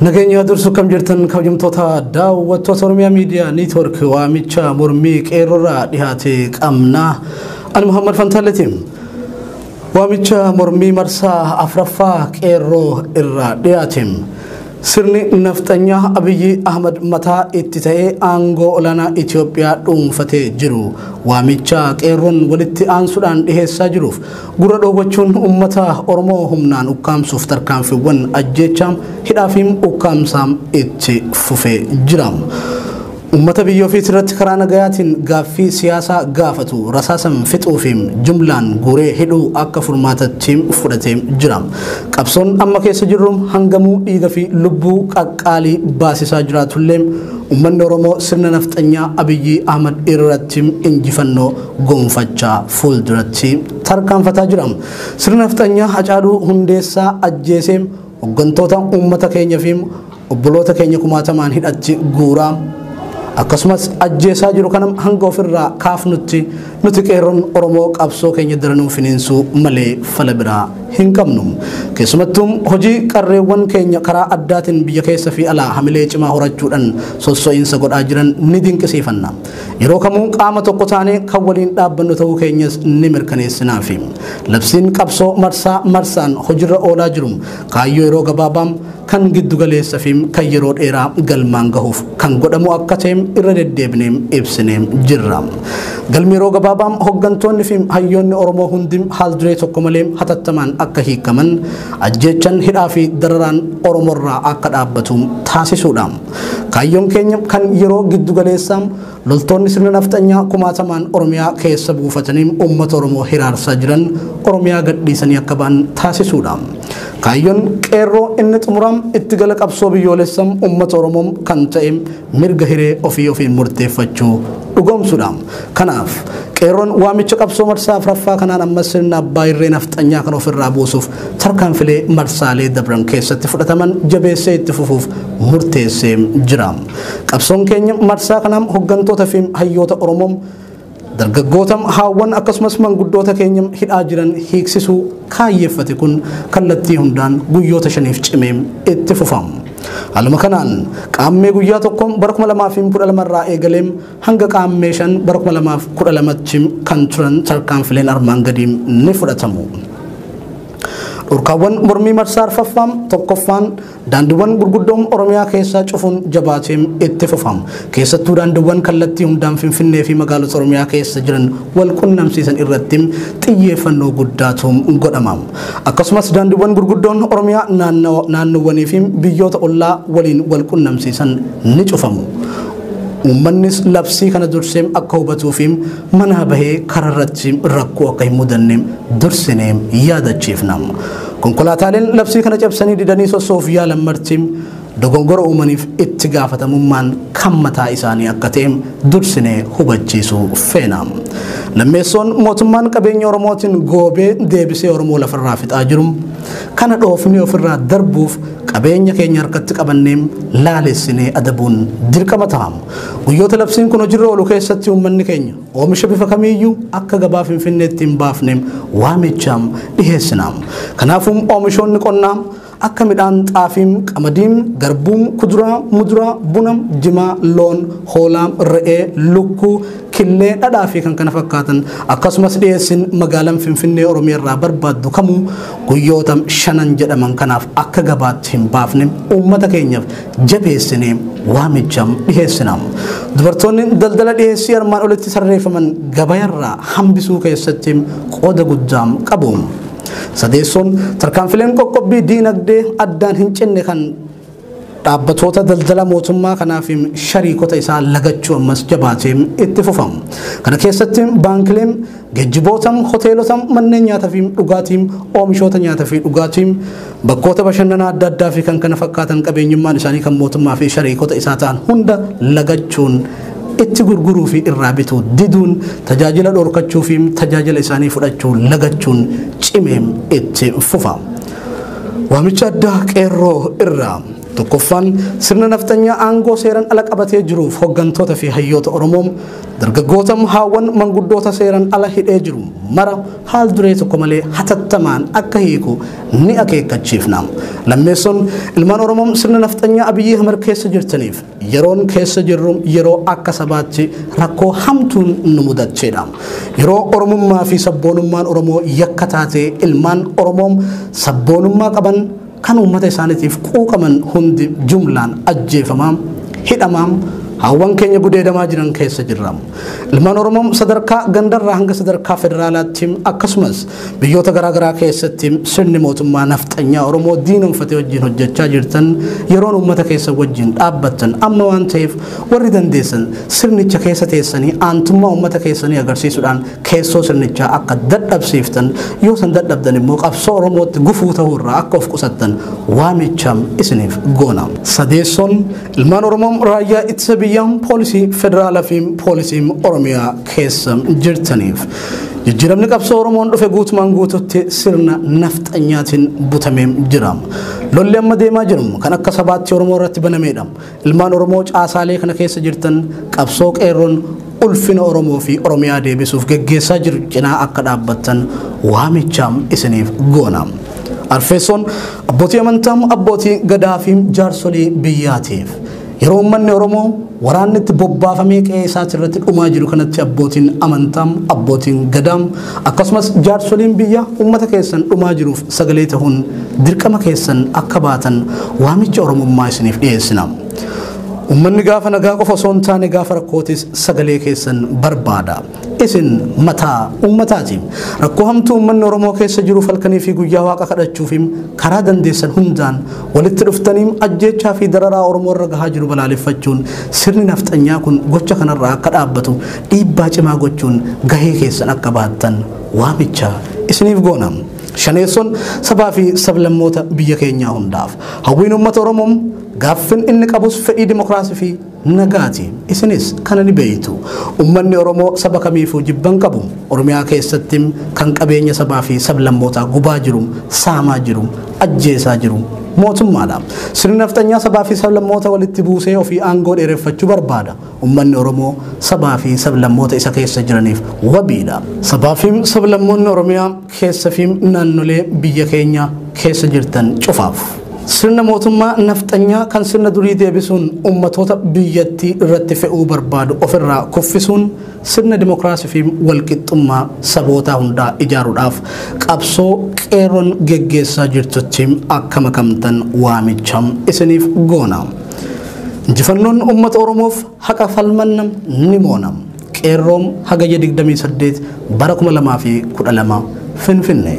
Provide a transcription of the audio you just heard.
Nagenya dursu kam jirtan kabajamtoota daawwattoota Oromiyaa Miidiyaa Neetwork waamicha mormii qeerroorraa dhihaate qabna. Ani Muhammad Fantaleetiin waamicha mormii marsaa afraffaa qeerroo irraa dhihaate. Sirni nafxanyaa Abiyyi Ahmad mataa itti ta'ee aangoo olaanaa Itoophiyaa dhuunfatee jiru waamicha qeerroon walitti aansuudhaan dhiheessaa jiruuf gurra dhoowwachuun uummata Oromoo humnaan ukkaamsuuf tarkaanfiiwwan ajjeechaa hidhaafiin ukkaamsaam itti fufee jira. Ummata biyya ofii irratti karaa nagayaatiin gaaffii siyaasaa gaafatu rasaasan fixuufiin jumlaan guuree hidhuu akka furmaatatti fudhatee jira. Qabsoon amma keessa jirru hangamuu dhiiga fi lubbuu qaqqaalii baasisaa jiraatullee uummanni Oromoo sirna nafxanyaa Abiyyi Ahmad irratti injifannoo gonfachaa fuulduratti tarkaanfataa jira. Sirna nafxanyaa Hacaaluu Hundeessaa ajjeesee hooggantoota uummata keenya fi obboloota keenya kumaatamaan hidhatti guuraa akkasumas ajjeesaa jiru kanam hanga ofirraa kaafnutti nuti qeerroon Oromoo qabsoo keenya daranuu finiinsuu malee fala biraa hin qabnu. Keessumattuu hojii qarreewwan keenya karaa addaatiin biyya keessa fi alaa hamilee cimaa horachuudhaan sosso'iinsa godhaa jiran ni dinqisiifanna. Yeroo kamuu qaama tokko taanee kan waliin dhaabbannu ta'uu keenyas ni mirkaneessinaafi. Labsiin qabsoo marsaan hojiirra oolaa jiru kaayyoo yeroo gabaabaa kan giddu galeessa fi kan yeroo dheeraa galmaan gahuuf kan godhamu akka ta'e irra deddeebinee ibsinee jirra. Galmi yeroo gabaabaa hooggantoonni fi hayyoonni Oromoo hundi haal duree tokko malee hatattamaan akka hiikaman ajjeechan hidhaa fi dararaan Oromoorraa akka dhaabbatu taasisuudha. Kaayyoon keenya kan yeroo giddu galeessaa loltoonni sirna nafxanyaa kumaatamaan Oromiyaa keessa buufatanii uummata Oromoo hiraarsaa jiran Oromiyaa gadhiisanii akka ba'an taasisuudha. Kaayyoon qeerroo inni xumuraam itti gala qabsoo biyyoolessaa uummata Oromoo kan ta'e mirga hiree ofii murteeffachuu dhugoomsuudha. Kanaaf qeerroon waamicha qabsoo marsaa afraffaa kanaan ammas sirna abbaa irree nafxanyaa kan ofirraa buusuuf tarkaanfilee marsaalee dabran keessatti fudhataman jabeessee itti fufuuf murteessee jira. Qabsoon keenya marsaa kanaan hooggantoota fi hayyoota Oromoo dargaggoota haawwan akkasumas manguddoota keenya hidhaa jiran hiiksisuu kaayyeeffate kun kallattii hundaan guyyoota 5 cimee itti fufama. Haaluma kanaan qaammee guyyaa tokko bara 2012 irraa eegalee hanga qaammee 5 bara 2012 kan turan tarkaanfileen armaan gadii ni fudhatamu. Urkaawwan mormii marsaa arfaffaa tokkoffaan daandiiwwan gurguddoon Oromiyaa keessaa cufuun jabaatee itti fufama. Keessattuu daandiiwwan kallattii hundaan Finfinnee fi magaalota Oromiyaa keessa jiran wal qunnamsiisan irratti xiyyeeffannoo guddaatu godhama. Akkasumas daandiiwwan gurguddoon Oromiyaa naannoowwanii fi biyyoota ollaa waliin wal qunnamsiisan ni cufamu. Uummannis labsii kana dursee akka hubatuu fi mana bahee kararratti rakkoo akka hin mudanne dursinee yaadachiifna. Konkolaataaleen labsii kana cabsanii didanii sossoof yaalan marti dogongora uumaniif itti gaafatamummaan kan mataa isaanii akka ta'e dursinee hubachiisuu feena. Lammeessoon mootummaan qabeenya Oromootiin goobee deebisee Oromoo lafarraa fixaa jiru kana dhoofnee ofirraa darbuuf qabeenya keenya harkatti qabannee laalessinee adabuun dirqama ta'a. Guyyoota labsiin kun hojiirra oolu keessatti uummanni keenya oomisha bifa kamiiyyuu akka gabaa Finfinneetti hin baafne waamichaam dhiheessina. Kanaafuu oomishoonni qonnaa akka midhaan xaafiin qamadiin garbuun kuduraa muduraa buna jimaa loon hoolaa re'ee lukkuu killee dhadhaa fi kan kana fakkaatan akkasumas dhiyeessin magaalaan Finfinnee Oromiyaa irraa barbaaddu kamuu guyyoota 5 jedhaman kanaaf akka gabaatti hin baafne uummata keenyaaf jabeessinee waamichaam dhiheessina. Dubartoonni daldala dhiheessii armaan olitti sarreeffaman gabayarraa hambisuu keessatti qooda guddaa qabu. Sadeessoon tarkaanfileen qoqqobbii diinagdee addaan hin cinne kan dhaabbatoota daldala mootummaa kanaaf shariikota isaa lagachuu ammas jabaatee itti fufama. Kana keessatti baankileen geejjiboota hoteelota manneen nyaataa fi dhugaatii oomishoota nyaataa fi dhugaatii bakkoota bashannanaa adda addaa fi kan kana fakkaatan qabeenyummaan isaanii kan mootummaa fi shariikota isaa ta'an hunda lagachuun itti gurguruu fi irraa bituu diduun tajaajila dhorkachuu fi tajaajila isaanii fudhachuu lagachuun cimee itti fufa. Waamicha addaa qeerroo irraa tokkoffaan sirna naftanyaa aangoo seeran ala qabatee jiruuf hoggantoota fi hayyoota Oromoo dargaggoota haawwan manguddoota seeran ala hidhee jiru mara haal duree tokko malee hatattamaan akka hiiku ni akeekkachiifna. Lammeessoon ilmaan Oromoo sirna naftanyaa Abiyyi Ahmed keessa jirtaniif yeroon keessa jirru yeroo akka sabaatti rakkoo hamtuun nu mudacheedha. Yeroo Oromummaa fi sabboonummaan Oromoo yakka taatee ilmaan Oromoo sabboonummaa qaban kan uummata isaaniitiif quuqaman hundi jumlaan ajjeefamaa hidhamaa haawwan keenya gudeedamaa jiran keessa jirra. Ilmaan Oromoo sadarkaa gandarraa hanga sadarkaa federaalaatti akkasumas biyyoota garaagaraa keessatti sirni mootummaa nafxanyaa Oromoo diinonfatee wajjin hojjechaa jirtan yeroon uummata keessa wajjin dhaabbattan amma waan ta'eef warri dandeessan sirnicha keessa teessanii aantummaa uummata keessanii agarsiisuudhaan keessoo sirnichaa akka dadhabsiiftan yoo san dadhabdan immoo qabsoo Oromootti gufuu ta'uurraa akka of qusattan waamicha isiniif goona. Sadeessoon ilmaan Oromoo raayyaa ittisa biyyaan poolisii federaalaa fi poolisii Oromiyaa keessa jirtaniif jijjiiramni qabsoo Oromoon dhufe guutumaan guututti sirna nafxanyaatiin butamee jira. Lolli amma deemaa jiru kan akka sabaatti Oromoo irratti banameedha. Ilmaan Oromoo caasaalee kana keessa jirtan qabsoo qeerroon ulfina Oromoo fi Oromiyaa deebisuuf geggeessaa jiru cinaa akka dhaabbattan waamicha isiniif goona. Arfeessoon abbootii amantaa abbootii gadaa fi jaarsolii biyyaatiif yeroo uummanni Oromoo waraanni itti bobbaafamee qe'ee isaatti irratti dhumaa jiru kanatti abbootiin amantaa abbootiin gadaa akkasumas jaarsoliin biyya uummata keessan dhumaa jiruuf sagalee ta'uun dirqama keessan akka baatan waamicha Oromummaa isiniif dhiyeessina. Uummanni gaafa nagaa qofa osoo hin taane gaafa rakkootis sagalee keessan barbaada. Isin mataa uummataati. Rakkoo hamtuu uummanni Oromoo keessa jiru falkanii fi guyyaa waaqa kadhachuuf karaa dandeessan hundaan walitti dhuftanii ajjeechaa fi dararaa Oromoo irra gahaa jiru balaaleffachuun sirni nafxanyaa kun gocha kanarraa akka dhaabbatu dhiibbaa cimaa gochuun gahee keessan akka baattan waamicha isiniif goona. Shaneessoon sabaa fi sablammoota biyya keenyaa hundaaf hawwiin uummata Oromoo gaaffin inni qabus fedhii dimokiraasii fi nagaati. Isinis kana ni beeytu. Uummanni Oromoo saba kamiifuu jibban qabu. Oromiyaa keessatti kan qabeenya sabaa fi sablammootaa gubaa jiru, saamaa jiru, ajjeesaa jiru mootummaadha. Sirni nafxanyaa sabaa fi sablammoota walitti buusee ofii aangoo dheereffachuu barbaada. Uummanni Oromoo sabaa fi sablammoota isa keessa jiraniif wabiidha. Sabaa fi sablammoonni Oromiyaa keessa fi naannolee biyya keenya keessa jirtan cufaaf sirna mootummaa nafxanyaa kan sirna durii deebisuun ummatoota biyyattii irratti fe'uu barbaadu ofirraa kuffisuun sirna dimokiraasii fi walqixxummaa saboota hundaa ijaaruudhaaf qabsoo qeerroon geggeessaa jirtutti akka makamtan waamicha isiniif goona. Injifannoon uummata Oromoof haqa falmannam ni moonam. Qeerroom hagayya 28 bara 2012 Finfinnee.